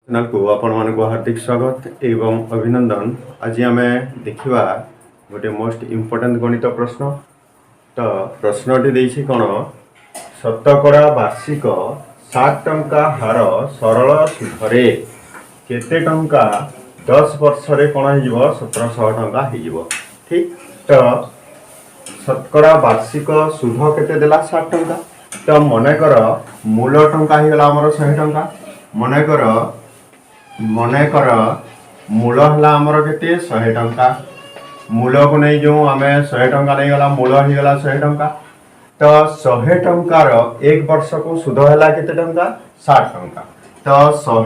Channel को आपण मानक हार्दिक स्वागत एवं अभिनंदन। आज आम देखा गोटे मोस्ट इम्पोर्टेंट गणित प्रश्न। तो प्रश्नटी देछि कौन, शतकड़ा वार्षिक 7 टंका हार सरल सुधरे केते टंका 10 वर्ष रे कौन हो 1700 टंका हो। ठीक, तो शतकड़ा वार्षिक सुध केते देला 7 टंका। तो मनकर मूल टंका हो गला आमर 100 टंका। मनकर मूल है आमर के 100 टंका। मूल को नहीं जो आम 100 टंका नहीं गला, मूल हो गला 100 टंका। तो 100 टंकार एक वर्ष को सुध है केते टंका 60 टंका। तो 100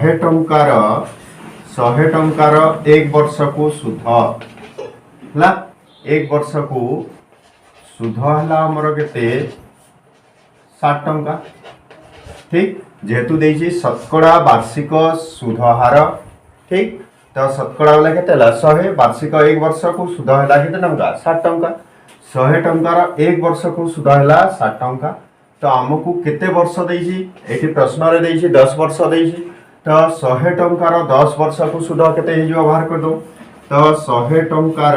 टंकार एक वर्ष को सुध है, एक वर्ष को सुध है आमर के 60 टंका। ठीक, जेहेतु देछि शतकड़ा वार्षिक सुध हार। ठीक, तो शतकड़ा वाला केते 100, वार्षिक एक वर्ष को सुध है केते टंका 60 टंका। 100 टंकार एक वर्ष को सुध है 60 टंका। तो आमको केते वर्ष देछि एठी प्रश्न रे देछि 10 वर्ष देछि। तो 100 टंकार 10 वर्ष को सुध केते हिजो बाहर कर दो। तो 100 टंकार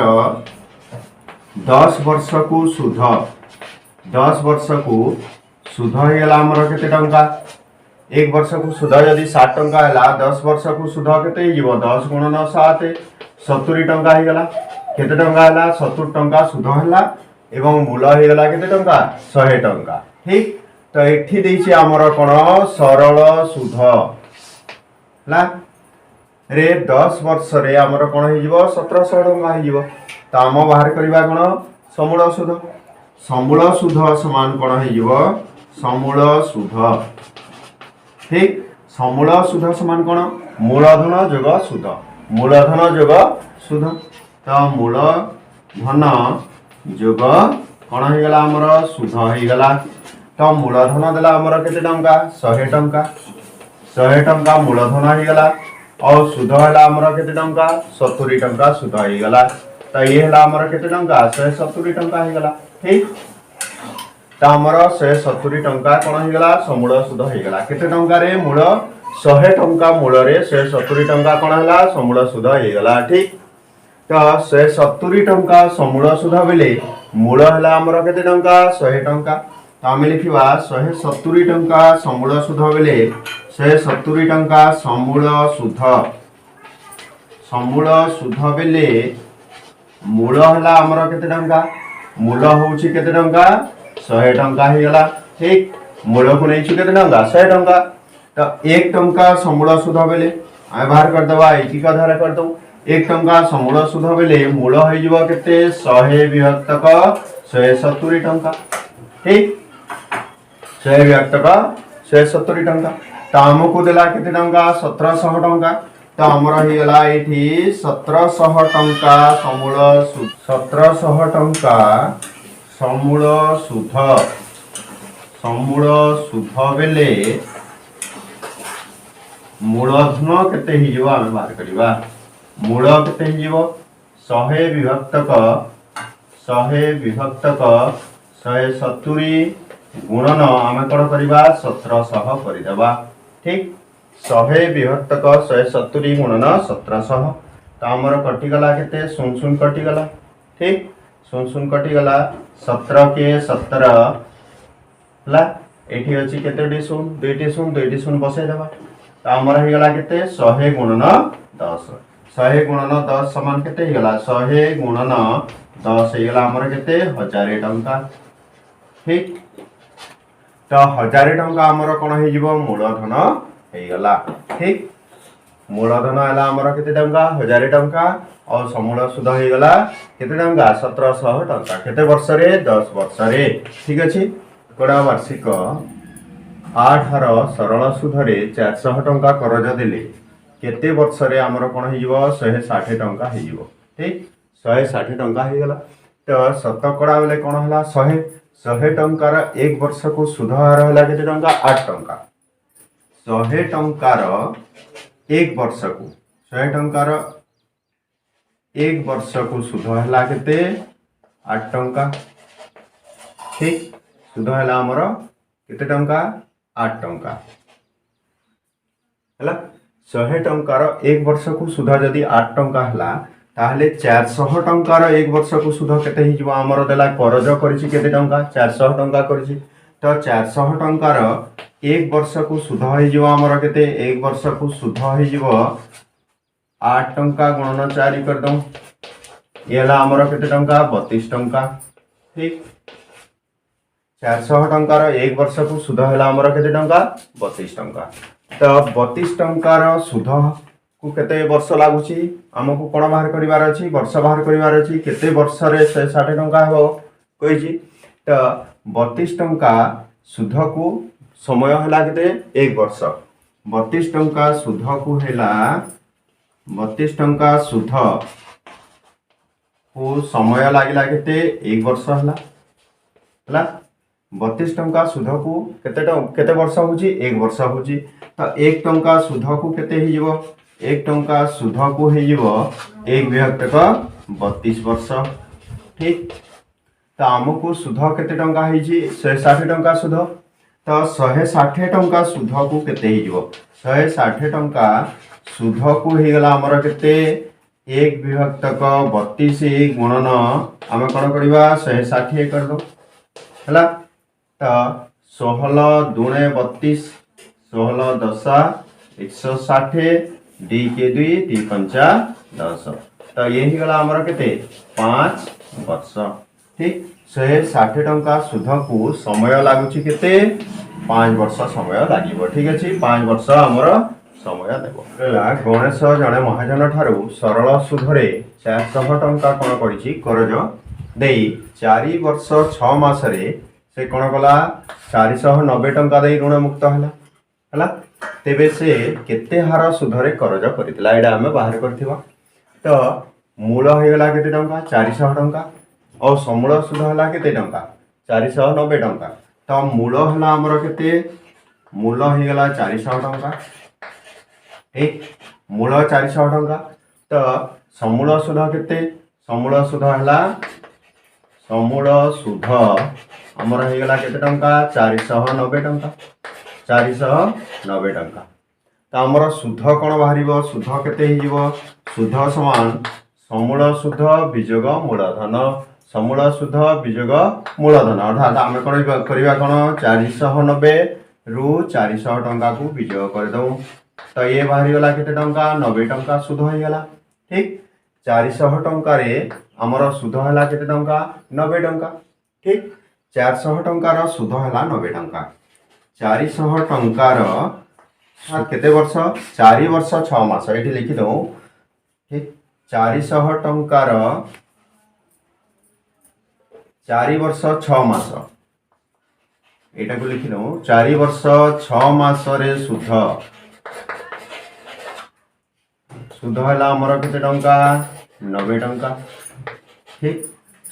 10 वर्ष को सुध, 10 वर्ष को सुध हो गला हमर केते टंका। एक वर्ष को सुध यदि 60 टंका है, 10 वर्ष को सुध केते हो 10 गुणन 7 70 टंका हो गला। केते टंका है 70 टंका सुध है एवं मूल हो गला केते टंका 100 टंका। ठीक, तो एठी देछि हमर कोन सरल सुध ला रे 10 वर्ष रे हमर कोन हो जिवो 1700 टंका हो जिवो। तो हम बाहर करबा कोन समूल सुध। समूल सुध समान कोन हो जिवो समूल सुध। ठीक, समूल सुध समान कोन मूलधन जोग सुध, मूलधन जोग सुध। तो मूलधन जोग कोन हो गला हमर सुध हो गला। तो मूलधन देला हमर केते टंका 100 टंका। 100 टंका मूलधन हो गला और सुध है हमर केते टंका 70 टंका सुध हो गला। तो ये है हमर केते टंका 170 टंका हो गला। ठीक, तो हमर 170 टंका कोन हो गला समूल सुध हो गला। केते टंका रे मूल 100 टंका मूल रे 170 टंका कोन हला समूल सुध हो गला। ठीक, तो 170 टंका समूल सुध बेले मूल हला हमर केते टंका 100 टंका। तो हम लिखिबा 170 टंका समूल सुध बेले 170 टंका समूल सुध, समूल सुध बेले मूल हला हमर केते टंका, मूल होउची केते टंका 100 टंका हो गला। ठीक, मूल को नहीं केते टंका 100 टंका। तो 1 टंका समूल सुध बेले आम बाहर कर दबा, एक का धारा कर दो। 1 टंका समूल सुध बेले मूल हो जिवो केते 100 विभक्तक 170 टंका। ठीक, 100 विभक्तक 170 टंका। तो हमको देला केते टंका 1700 टंका। तो हमर हो गला एठी 1700 टंका समूल सुध, 1700 टंका समूल सुध। समूल सुध बेले मूलधन केते हिजो आम बाहर करिबा। मूल केते हिजो 100 विभक्तक 170 गुणन आम कोन करिबा 1700 करिदबा। ठीक, 100 विभक्तक 170 गुणन 1700। तो हमर कटि गला केते 0 कटि गला। ठीक, 0 कटि गला 17 के 17 ला एठी अछि केते 0 2 0 बसाई देबा। तो हमर हो गला केते 100 गुणन 10। 100 गुणन 10 समान केते हो गला 100 गुणन 10 हो गला हमर केते 1000 टंका। ठीक, तो 1000 टंका हमर कोन हो जिवो मूलधन हो गला। ठीक, मूलधन है हमर केते टंका 1000 टंका और समूल सुध हो गला केते टंका 1700 टंका। केते वर्ष रे 10 वर्ष रे। ठीक अछि, शतकड़ा वार्षिक 8 हार सरल सुध रे 400 टंका करज देले केते वर्ष रे हमर कोन हो जिवो 160 टंका हो जिवो। ठीक, 160 टंका हो गला। तो शतकड़ा बेले कोन हला 100, 100 टंकार एक वर्ष को सुध हार हला केते टंका 8 टंका। 100 टंकार एक वर्ष को 100 टंकार एक वर्ष को सुध है केते 8 टंका। ठीक, सुध है हमर केते टंका 8 टंका है। 100 टंकार एक वर्ष को सुध जदि 8 टंका हला ताहले 400 टंकार एक वर्ष को सुध केते ही जीव हमर देला करज करिछि केते टंका 400 टंका करिछि तो 400 टंकार एक वर्ष को सुध ही जीव हमर केते एक वर्ष को सुध ही जीव 8 टंका गुणन 4 कर दऊ येला हमर केते टंका 32 टंका ठीक 400 टंकार एक वर्ष को सुध हैला हमर केते टंका 32 टंका तो 32 टंकार सुध को केते वर्ष लागुची हमकु कोन बाहर करिवार अछि वर्ष बाहर करिवार अछि केते वर्ष रे 60 टंका हो कहिछि तो 32 टंका सुध को समय हैला केते एक वर्ष 32 टंका सुध को हैला 32 टंका सुध को समय लागिला केते एक वर्ष हैला 32 टंका सुध को केते वर्ष होची एक वर्ष होची तो एक टंका सुध को केते ही जीवो एक टंका सुध को ही जीवो एक विभक्तक 32 वर्ष ठीक तो हमको सुध केते टंका ही जी 160 टंका सुध तो 160 टंका सुध को केते ही जीवो 160 टंका सुध को ही गला हमर केते एक विभक्तक 32 गुणन आमे कोन करबा 160 कर दो हला तो 16 दुणे 32 16 दशा 160 डी के 2 टी पंचा 10 तो ये ही गला हमर केते 5 वर्ष ठीक 160 टंका सुध को समय लागुची केते 5 वर्ष समय लागिवो ठीक अछि 5 वर्ष हमर समय देबो हला गणेश जने महाजन ठारू सरल सुधरे 400 टंका कोन करिछि करज देई 4 वर्ष 6 मास रे से कोन कला 490 टंका दे ऋण मुक्त हला तेबे से केते हार सुधरे करज करितला एडा हमें बाहर करथिबा तो मूल हो गला केते टंका 400 टंका और समूल सुध हला केते टंका 490 टंका तो मूल हला हमर केते मूल हो गला 400 टंका ठीक मूल 400 टंका तो समूल सुध केते समूल सुध हला समूल सुध हमर हो गला केते टंका 490 टंका 490 टंका तो हमर सुध कोन बाहरिबो सुध केते ही जीवो सुध समान समूल सुध विजोग मूलधन समूल सुध विजोग मूलधन अर्थात आमे कोन करिबा कोन 490 रु 400 टंका को विजोग कर दऊ तो ये बाहरी गला केते टंका 90 टंका सुध हो गला ठीक 400 टंका रे हमर सुध हला केते टंका 90 टंका ठीक 400 टंकार सुध हला 90 टंका 400 टंकार केते वर्ष 4 वर्ष 6 मास एठी लिखि दऊ ठीक 400 टंकार 4 वर्ष 6 मास एटा को लिखि दऊ 4 वर्ष 6 मास रे सुध सुध हला हमर केते टंका 90 टंका ठीक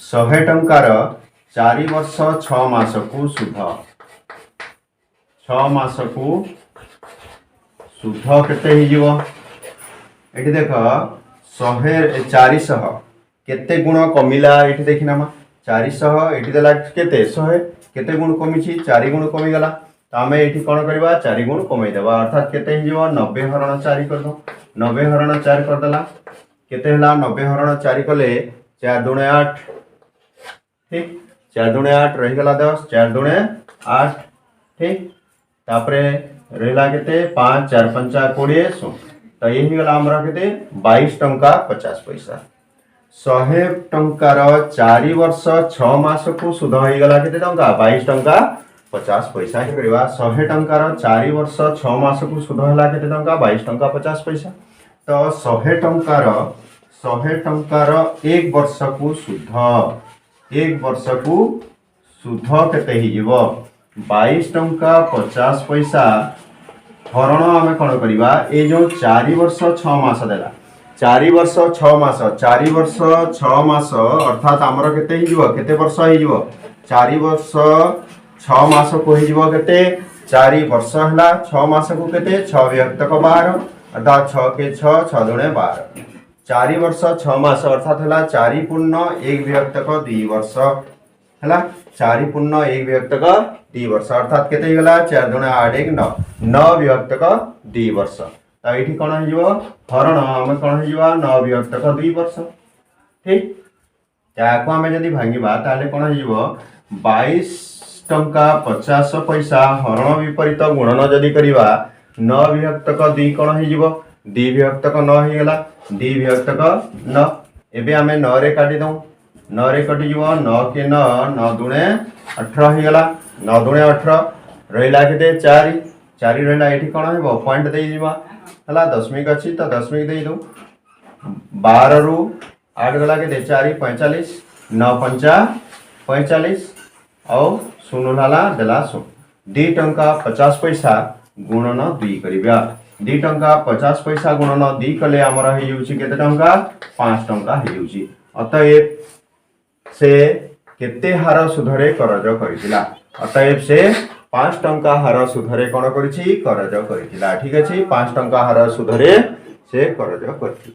100 टंकार 4 वर्ष 6 मास को सुध 6 मास को सुध केते ही जीवो एठी देख 100 400 केते गुण कमिला एठी देखिना मा 400 एठी देला केते 100 केते गुण कमिछि 4 गुण कमी गला तो हमें एठी कोन करबा 4 गुण कमै देबा अर्थात केते ही जीवो 90 हरण 4 कर दो 90 हरण 4 कर देला केते हला 90 हरण 4 कले 4 दुणे 8 ठीक 4 दुणे 8 रही गला 10 4 दुणे 8 ठीक तापरे रहला केते 5 4 5 20 100 तो यही गला हमरा केते 22 टंका 50 पैसा 100 टंकार 4 वर्ष 6 मास को सुध होई गला केते टंका 22 टंका 50 पैसा के करबा 100 टंकार 4 वर्ष 6 मास को सुध हला केते टंका 22 टंका 50 पैसा तो 100 टंकार 1 वर्ष को सुध 1 वर्ष को सुध केते ही जीवो 22 टंका 50 पैसा हरण आमे कोन करबा ए जो 4 वर्ष 6 मास देला 4 वर्ष 6 मास 4 वर्ष 6 मास अर्थात हमर केते ही जीवो केते वर्ष ही जीवो 4 वर्ष 6 मास को ही जीवो केते 4 वर्ष हला 6 मास को केते 6 विभक्तक 12 अर्थात 6 के 6 6 दुणे 12 4 वर्ष 6 मास अर्थात हला 4 पूर्ण 1 विभक्तक 2 वर्ष हला 4 पूर्ण 1 विभक्तक 2 वर्ष अर्थात केते गला 4 दुणे 8 1 9 9 विभक्तक 2 वर्ष तो ये कौन हो हरण आम कौन हो 9 विभक्त 2 वर्ष ठीक या आम जब भांगा ताले कौन हो 22 टंका 50 पैसा हरण विपरीत गुणन जदि करवा 9 विभक्त 2 कौन हो 2 विभक्त 9 होगा 2 विभक्त 9 एवं आम 9 रे काटी दऊ 9 रे कटिज 9 के 9 9 दुणे 18 होगा 9 दुणे 18 रहा के 4 4 रहा ये कौन हो पॉइंट दे है दशमिक अच्छी तो दशमिक दे दू 12 रु 8 गला के 4 45 9 पंचा 45 और शून्य देला 2 टंका 50 पैसा गुणन 2 करवा 2 टंका 50 पैसा गुणन 2 कले आमर के टंका 5 टंका हो अतएव से केते हार सुधरे करज करितिला अतएव से 5 टंका हार सुधरे कौन करछि करज करितिला ठीक अछि 5 टंका हार सुधरे से करज करछि।